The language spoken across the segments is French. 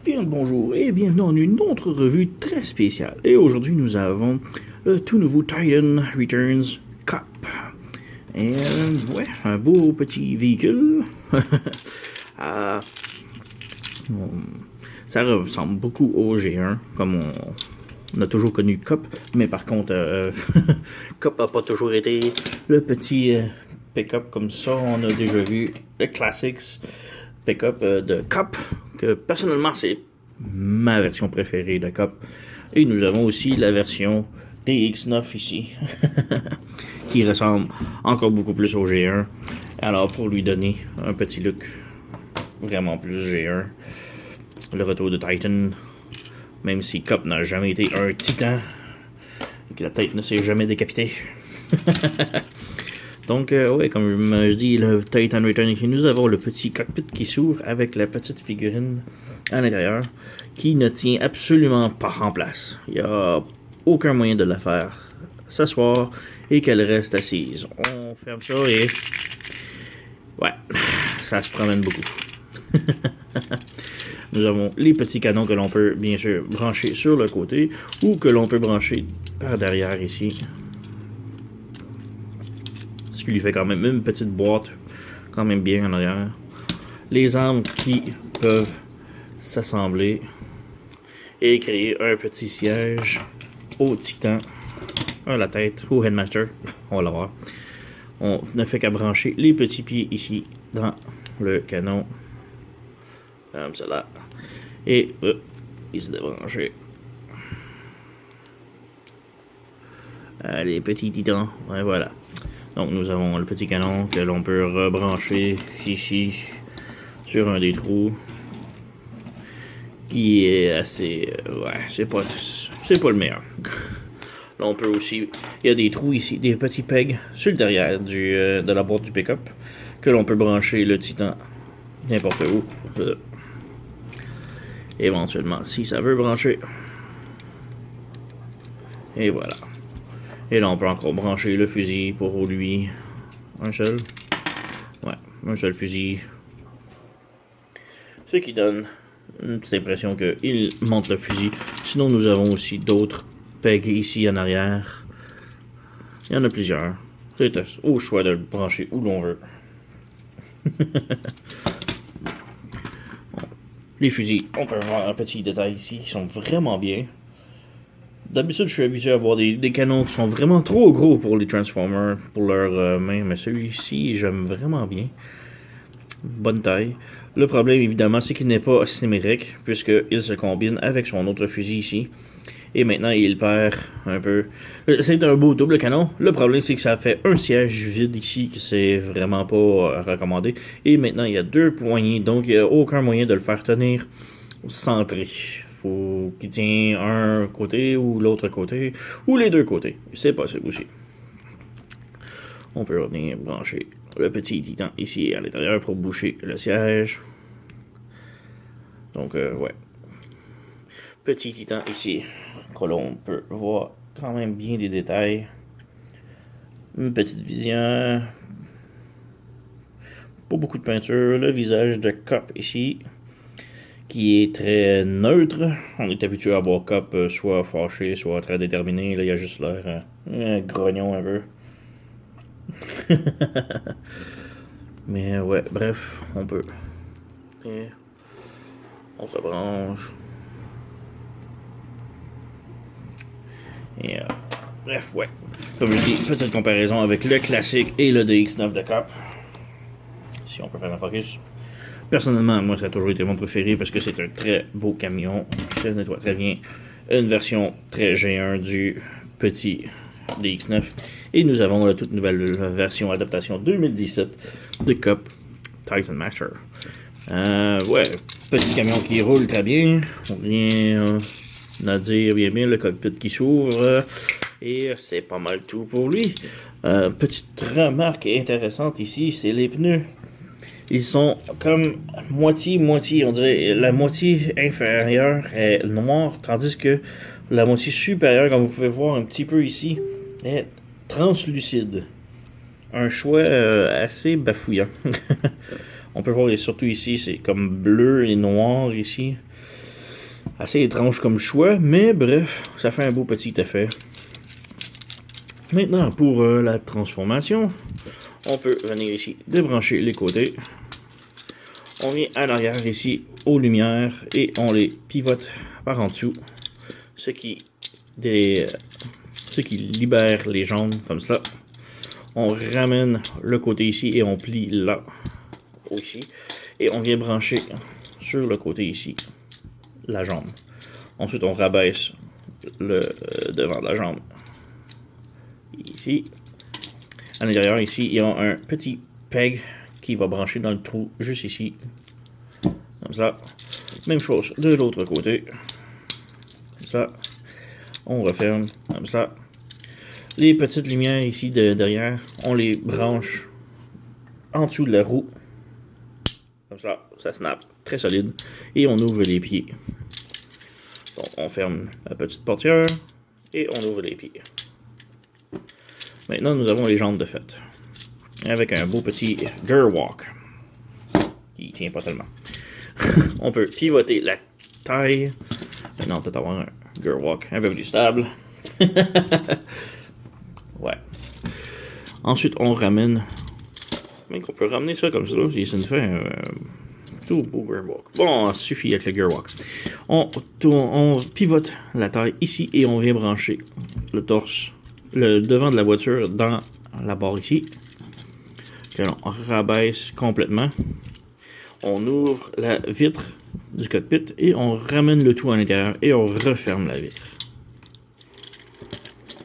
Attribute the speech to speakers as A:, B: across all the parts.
A: Bien le bonjour et bienvenue dans une autre revue très spéciale. Et aujourd'hui nous avons le tout nouveau Titan Returns Cup. Et ouais, un beau petit véhicule. Euh, ça ressemble beaucoup au G1 comme on a toujours connu Cup. Mais par contre, Cup n'a pas toujours été le petit pick-up comme ça. On a déjà vu le Classics pick-up de Cup, que personnellement c'est ma version préférée de Cup. Et nous avons aussi la version DX9 ici, qui ressemble encore beaucoup plus au G1. Alors pour lui donner un petit look vraiment plus G1, le retour de Titan, même si Cup n'a jamais été un titan, et que la tête ne s'est jamais décapitée. Donc, ouais, comme je dis, le Titan Return ici, nous avons le petit cockpit qui s'ouvre avec la petite figurine à l'intérieur qui ne tient absolument pas en place. Il n'y a aucun moyen de la faire s'asseoir et qu'elle reste assise. On ferme ça et... ouais, ça se promène beaucoup. Nous avons les petits canons que l'on peut bien sûr brancher sur le côté ou que l'on peut brancher par derrière ici. Ce qui lui fait quand même une petite boîte quand même bien en arrière. Les armes qui peuvent s'assembler et créer un petit siège au Titan, à la tête, au Headmaster. On va la voir. On ne fait qu'à brancher les petits pieds ici dans le canon. Comme cela. Et il se débranche. Les petits titans. Ouais, voilà. Donc nous avons le petit canon que l'on peut rebrancher ici sur un des trous qui est assez... ouais, c'est pas le meilleur. Là on peut aussi... il y a des trous ici, des petits pegs sur le derrière de la boîte du pick-up que l'on peut brancher le Titan n'importe où. Éventuellement, si ça veut brancher. Et voilà. Et là, on peut encore brancher le fusil pour lui. Un seul. Ouais, un seul fusil. Ce qui donne une petite impression qu'il monte le fusil. Sinon, nous avons aussi d'autres pegs ici en arrière. Il y en a plusieurs. C'est au choix de le brancher où l'on veut. Les fusils, on peut voir un petit détail ici, qui sont vraiment bien. D'habitude, je suis habitué à avoir des canons qui sont vraiment trop gros pour les Transformers, pour leurs mains, mais celui-ci, j'aime vraiment bien. Bonne taille. Le problème, évidemment, c'est qu'il n'est pas symétrique, puisqu'il se combine avec son autre fusil ici. Et maintenant, il perd un peu. C'est un beau double canon. Le problème, c'est que ça fait un siège vide ici, que c'est vraiment pas recommandé. Et maintenant, il y a deux poignées, donc il n'y a aucun moyen de le faire tenir centré. Faut qu'il tienne un côté ou l'autre côté, ou les deux côtés. C'est possible aussi. On peut revenir brancher le petit Titan ici à l'intérieur pour boucher le siège. Donc, ouais. Petit Titan ici, que l'on peut voir quand même bien des détails. Une petite visière. Pas beaucoup de peinture. Le visage de Cup ici, qui est très neutre. On est habitué à voir Cup soit fâché, soit très déterminé. Là, il y a juste l'air grognon un peu. Mais ouais, bref, on peut. Et on rebranche. Et bref, ouais. Comme je dis, petite comparaison avec le classique et le DX9 de Cup. Si on peut faire un focus. Personnellement, moi, ça a toujours été mon préféré parce que c'est un très beau camion. Ça nettoie très bien. Une version très G1 du petit DX9. Et nous avons la toute nouvelle version adaptation 2017 de Cup Titan Master. Ouais, petit camion qui roule très bien. Rien à dire, bien le cockpit qui s'ouvre. Et c'est pas mal tout pour lui. Petite remarque intéressante ici, c'est les pneus. Ils sont comme moitié-moitié, on dirait la moitié inférieure est noire, tandis que la moitié supérieure, comme vous pouvez voir un petit peu ici, est translucide. Un choix assez bafouillant. On peut voir, et surtout ici, c'est comme bleu et noir ici. Assez étrange comme choix, mais bref, ça fait un beau petit effet. Maintenant, pour la transformation, on peut venir ici, débrancher les côtés. On vient à l'arrière ici, aux lumières, et on les pivote par en dessous, ce qui libère les jambes comme cela. On ramène le côté ici et on plie là, ici, et on vient brancher sur le côté ici la jambe. Ensuite, on rabaisse le devant de la jambe ici. À l'intérieur, ici, il y a un petit peg qui va brancher dans le trou juste ici. Comme ça. Même chose de l'autre côté. Comme ça. On referme. Comme ça. Les petites lumières ici derrière, on les branche en dessous de la roue. Comme ça, ça snap. Très solide. Et on ouvre les pieds. Donc, on ferme la petite portière et on ouvre les pieds. Maintenant, nous avons les jambes de fait. Avec un beau petit gear walk. Qui tient pas tellement. On peut pivoter la taille. Maintenant, peut-être avoir un gear walk un peu plus stable. Ouais. Ensuite, on ramène. Mais qu'on peut ramener ça comme ça, si ça nous fait un tout beau gear walk. Bon, ça suffit avec le gear walk. On pivote la taille ici et on vient brancher le torse, le devant de la voiture dans la barre ici. Que l'on rabaisse complètement. On ouvre la vitre du cockpit et on ramène le tout à l'intérieur et on referme la vitre.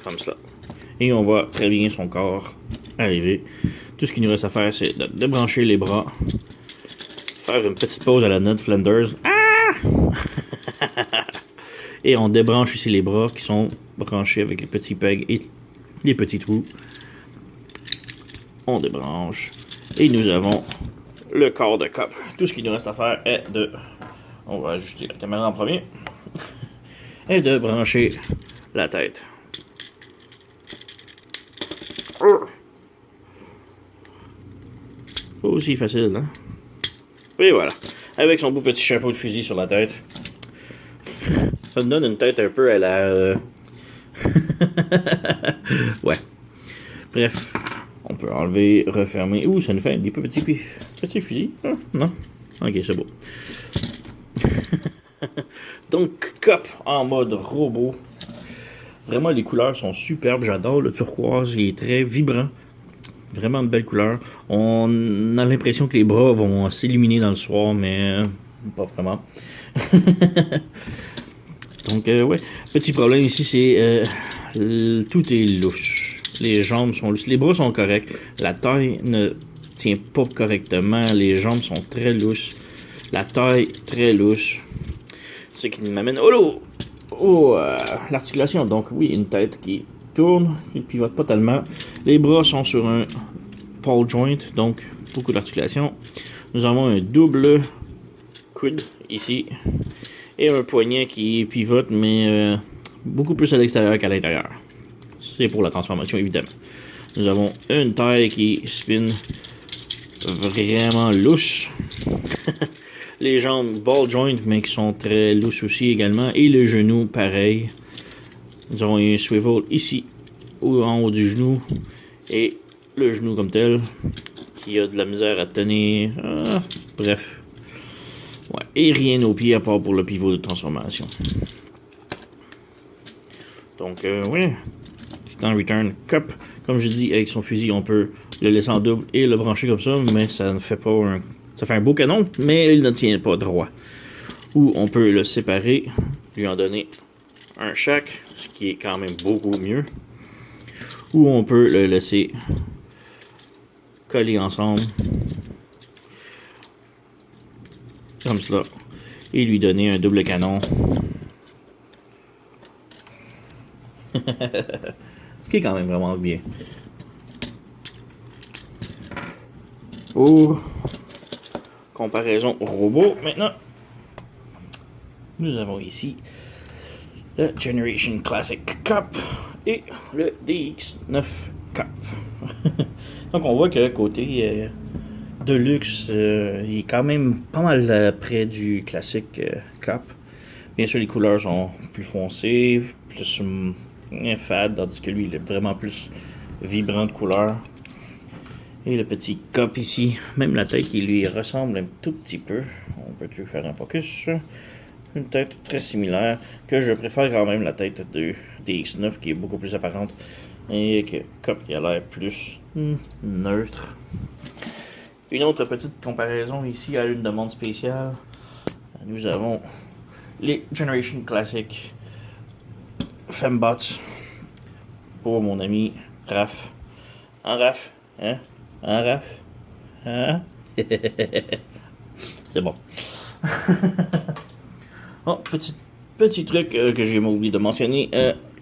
A: Comme ça. Et on voit très bien son corps arriver. Tout ce qu'il nous reste à faire, c'est de débrancher les bras. Faire une petite pause à la Ned Flanders. Ah! Et on débranche ici les bras qui sont branchés avec les petits pegs et les petits trous. On débranche. Et nous avons le corps de cop. Tout ce qu'il nous reste à faire est de... On va ajuster la caméra en premier. Et de brancher la tête. Pas aussi facile, hein? Et voilà. Avec son beau petit chapeau de fusil sur la tête. Ça nous donne une tête un peu à la... Ouais. Bref. On peut enlever, refermer. Ouh, ça nous fait des petits fusils. Ah, non? Ok, c'est beau. Donc, Cop en mode robot. Vraiment, les couleurs sont superbes. J'adore le turquoise. Il est très vibrant. Vraiment de belles couleurs. On a l'impression que les bras vont s'illuminer dans le soir, mais pas vraiment. Donc, ouais. Petit problème ici, c'est tout est louche. Les jambes sont lousses. Les bras sont corrects. La taille ne tient pas correctement. Les jambes sont très lousses. La taille très louche. Ce qui m'amène l'articulation. Donc oui, une tête qui tourne, qui ne pivote pas tellement. Les bras sont sur un ball joint, donc beaucoup d'articulation. Nous avons un double coude ici. Et un poignet qui pivote, mais beaucoup plus à l'extérieur qu'à l'intérieur. C'est pour la transformation, évidemment. Nous avons une taille qui spin vraiment louche. Les jambes ball joint, mais qui sont très lousses aussi également. Et le genou, pareil. Nous avons un swivel ici, ou en haut du genou. Et le genou comme tel, qui a de la misère à tenir. Bref. Ouais. Et rien aux pieds à part pour le pivot de transformation. Donc, ouais. Titan Return Cop. Comme je dis, avec son fusil, on peut le laisser en double et le brancher comme ça, mais ça ne fait pas un... Ça fait un beau canon, mais il ne tient pas droit. Ou on peut le séparer, lui en donner un chaque, ce qui est quand même beaucoup mieux. Ou on peut le laisser coller ensemble, comme cela, et lui donner un double canon. Ce qui est quand même vraiment bien. Pour comparaison robot, maintenant, nous avons ici le Generation Classic Cop et le DX9 Cop. Donc on voit que côté Deluxe, il est quand même pas mal près du classique Cop. Bien sûr, les couleurs sont plus foncées, plus fade, tandis que lui, il est vraiment plus vibrant de couleur. Et le petit cop ici, même la tête qui lui ressemble un tout petit peu. On peut-tu faire un focus? Une tête très similaire, que je préfère quand même la tête de DX9 qui est beaucoup plus apparente. Et que cop il a l'air plus neutre. Une autre petite comparaison ici à une demande spéciale. Nous avons les Generation Classic Fembots pour mon ami Raph. Hein, Raph? Hein? Hein, Raph? Hein? C'est bon. Oh, petit truc que j'ai oublié de mentionner.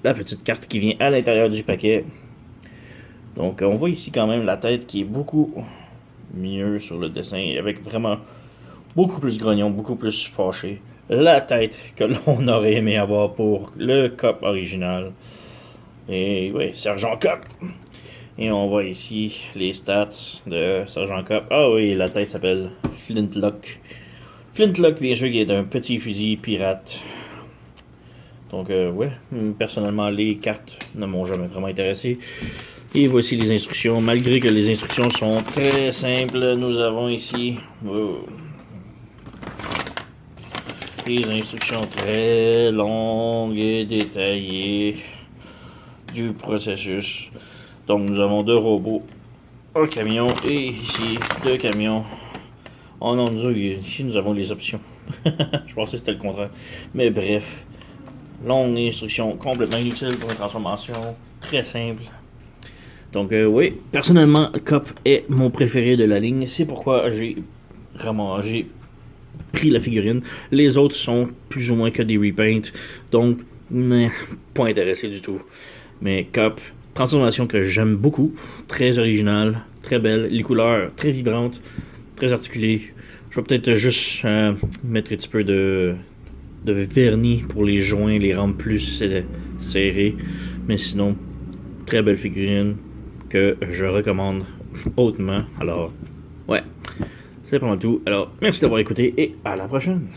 A: La petite carte qui vient à l'intérieur du paquet. Donc, on voit ici quand même la tête qui est beaucoup mieux sur le dessin, avec vraiment beaucoup plus grognon, beaucoup plus fâché. La tête que l'on aurait aimé avoir pour le Cop original. Et oui, Sergent Cop. Et on voit ici les stats de Sergent Cop. Ah oui, la tête s'appelle Flintlock. Flintlock, bien sûr, qui est un petit fusil pirate. Donc, ouais, personnellement, les cartes ne m'ont jamais vraiment intéressé. Et voici les instructions. Malgré que les instructions sont très simples, nous avons ici des instructions très longues et détaillées du processus. Donc, nous avons 2 robots, un camion et ici 2 camions. Oh non, ici nous avons les options. Je pensais que c'était le contraire. Mais bref, longue instruction complètement inutile pour une transformation. Très simple. Donc oui, personnellement, Cop est mon préféré de la ligne. C'est pourquoi j'ai pris la figurine. Les autres sont plus ou moins que des repaints. Donc, pas intéressé du tout. Mais Cop, transformation que j'aime beaucoup. Très originale, très belle. Les couleurs très vibrantes, très articulées. Je vais peut-être juste mettre un petit peu de vernis pour les joints, les rendre plus serrés. Mais sinon, très belle figurine que je recommande hautement. Alors, ouais, c'est pas mal tout. Alors, merci d'avoir écouté et à la prochaine.